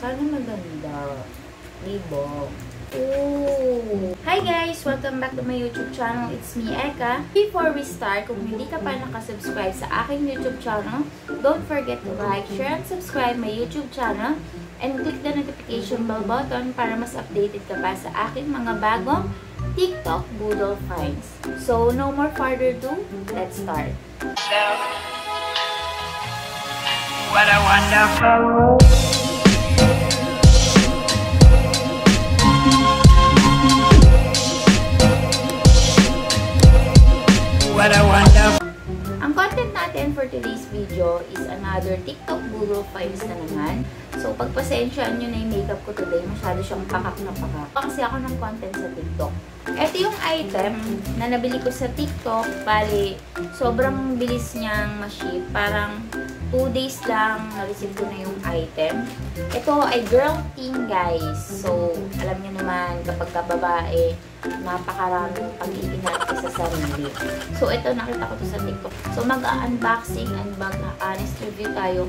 Sana maganda. Diba? Oh. Hi guys! Welcome back to my YouTube channel. It's me, Eka. Before we start, kung hindi ka pa nakasubscribe sa aking YouTube channel, don't forget to like, share, and subscribe my YouTube channel and click the notification bell button para mas updated ka pa sa aking mga bagong TikTok Boodle finds. So, no more further ado, let's start. What a wonderful world. What a wonderful. Ang content natin for today's video is another TikTok Boodle finds na naman. So, pagpasensyaan nyo na yung makeup ko today, masyado siyang pakak na pakak. Kasi ako ng content sa TikTok. Ito yung item na nabili ko sa TikTok. Bali, sobrang bilis niyang ma-ship. Parang 2 days lang na-receive ko na yung item. Ito ay girl thing, guys. So, alam niyo naman, kapag kababae, napakaraming pag-iingat ka sa sarili. So, ito, nakita ko to sa TikTok. So, mag-unboxing and mag-honest review tayo.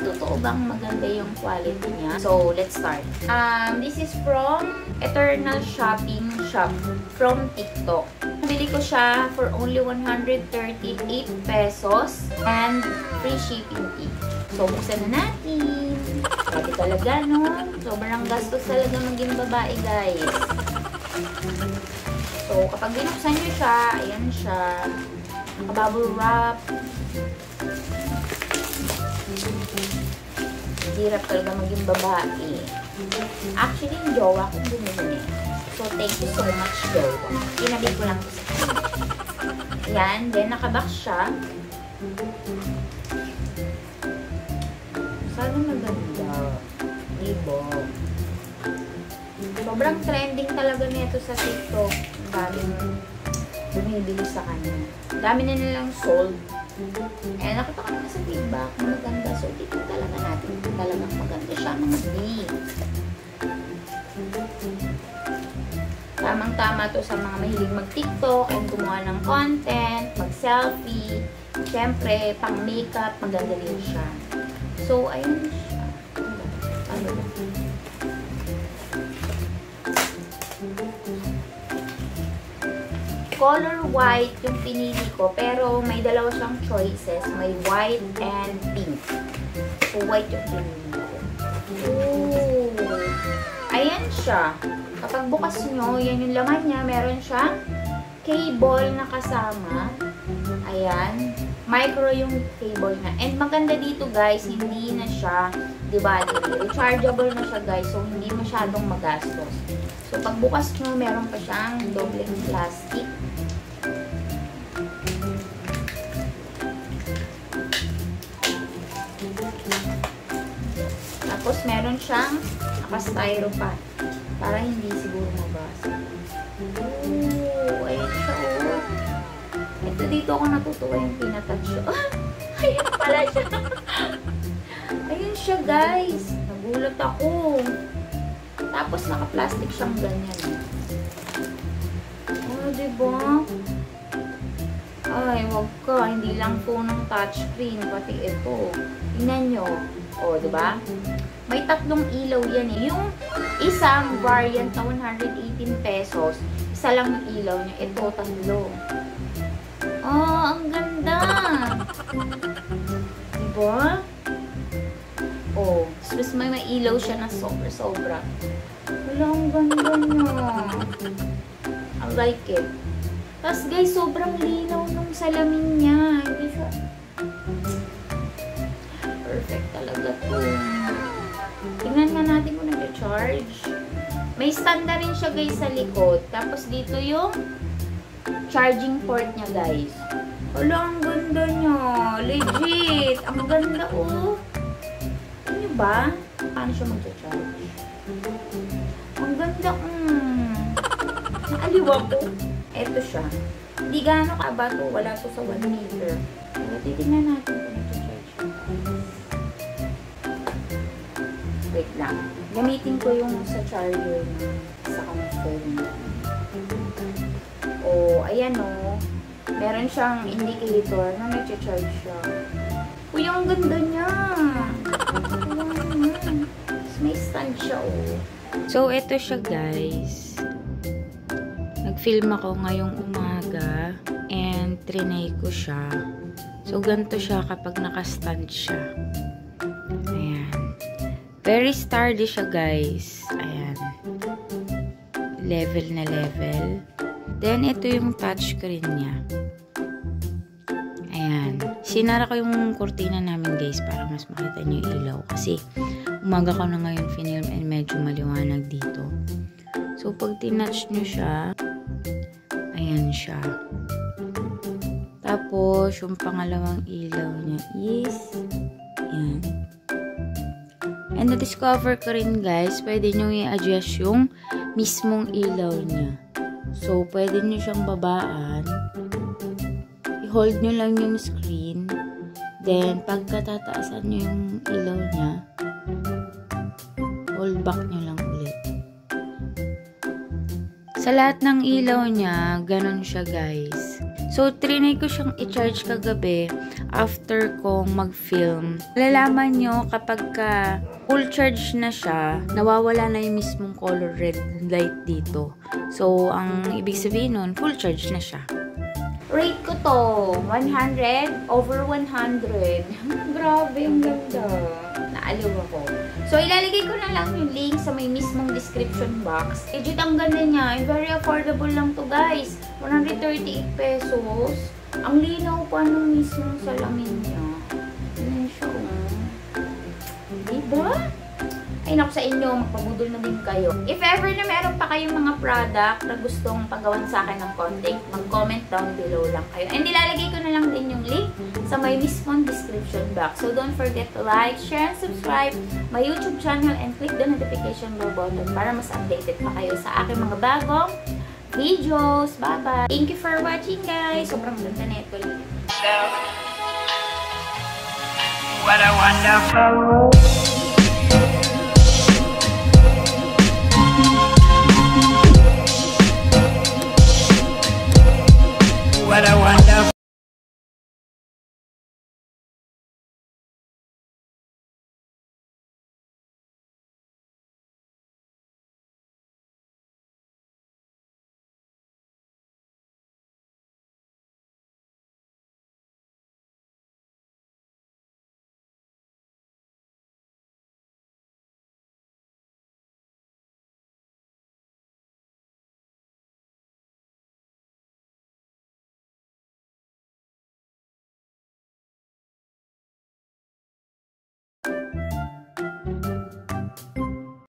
Totoo bang maganda yung quality niya? So, let's start. This is from Eternal Shopping Shop from TikTok. Bili ko siya for only 138 pesos and free shipping fee. So, buksan na natin. Grabe talaga, no? Sobrang gastos talaga maging babae, guys. So, kapag binuksan nyo siya, ayan siya. Naka-bubble wrap. Hirap talaga maging babae. Actually, yung jowa kong bumili. So, thank you so much, jowa. Pinabig ko lang ito sa kanya. Ayan. Then, nakabox siya. Sana maganda. Diba? Sobrang trending talaga nito sa TikTok. Daming bumibili sa kanya. Dami na nilang sold. Eh, nakita ko naman sa feedback na maganda. So, dito talaga natin. Talagang maganda siya, mga B. Tamang-tama to sa mga mahilig mag-TikTok and gumawa ng content, mag-selfie. Siyempre, pang-makeup, maganda rin siya. So, ayun siya. Ano ba? Color white yung pinili ko, pero may dalawa siyang choices. May white and pink. So, white yung pinili ko. Ooh! Ayan siya. Kapag bukas nyo, yan yung laman niya. Meron siyang cable na kasama. Ayan. Micro yung cable na. And maganda dito, guys, hindi na siya battery. Rechargeable na siya, guys. So, hindi masyadong magastos. So, pag bukas nyo, meron pa siyang dobleng plastic. Tapos, meron siyang naka-styro pa. Para hindi siguro mabasa. Ooh, ayun siya, oh. Ito, dito ako natutuwa yung pinatouch siya. Ayun pala siya. Ayun siya, guys. Nagulat ako. Tapos, naka-plastic siyang ganyan. Oh, diba? Ay, wag ka. Hindi lang po ng touchscreen. Pati ito. Tingnan nyo. Oh, diba? May tatlong ilaw yan eh. Yung isang variant na 118 pesos, isa lang yung ilaw niya. Ito, tatlo. Oh, ang ganda! Diba? Oh, tapos may ilaw siya na sobra-sobra. Wala, ang ganda niya. I like it. Tapos guys, sobrang linaw nung salamin niya. Hindi siya... Perfect talaga to. Tingnan nga natin kung nag-charge. May stand na rin siya, guys, sa likod. Tapos dito yung charging port niya, guys. Wala, ang ganda niya. Legit. Ang ganda, oh. Ano ba? Paano siya mag-charge? Ang ganda, Aliwa ko. Eto siya. Hindi gaano kaba to. Wala to sa 1 meter. Pero titignan natin kung nag-charge siya. Wait lang. Gamitin ko yung sa charger sa phone. Oh, ayan oh. Meron siyang indicator na nag-charge siya. Uy, ang ganda niya! Ayan. May naka-stand siya, oh. So, ito siya, guys. Nag-film ako ngayong umaga and trinay ko siya. So, ganito siya kapag naka-stand siya. Ayan. Very sturdy siya, guys. Ayan. Level na level. Then, ito yung touchscreen niya. Ayan. Sinara ko yung kurtina namin, guys, para mas makita niyo yung ilaw. Kasi, umaga ko na ngayon film and medyo maliwanag dito. So, pag tinouch nyo siya, ayan siya. Tapos, yung pangalawang ilaw niya is, ayan. And na-discover ko rin, guys, pwede nyo i-adjust yung mismong ilaw niya. So, pwede nyo siyang babaan. I-hold nyo lang yung screen. Then, pagkatataasan nyo yung ilaw niya, hold back nyo lang ulit. Sa lahat ng ilaw niya, ganun siya, guys. So, trinay ko siyang i-charge kagabi after kong mag-film. Malalaman nyo kapag full charge na siya, nawawala na yung mismong color red light dito. So, ang ibig sabihin nun, full charge na siya. Rate ko to, 100 over 100. Grabe, ang ganda. Naaliw ako. So, ilalagay ko na lang yung link sa may mismong description box. Legit, ang ganda niya. And very affordable lang to, guys. 138 pesos. Ang linaw pa nung mismong salamin niya. Ayan siya, oh. Diba? Ay, naku sa inyo, magpabudol na din kayo. If ever na meron pa kayong mga product na gustong pagawan sa akin ng content, mag-comment down below lang kayo. And ilalagay ko na lang din yung link sa my mismong description box. So, don't forget to like, share, and subscribe my YouTube channel and click the notification bell button para mas updated pa kayo sa aking mga bagong videos. Bye-bye! Thank you for watching, guys! Sobrang ganda na ito. What a wonderful world.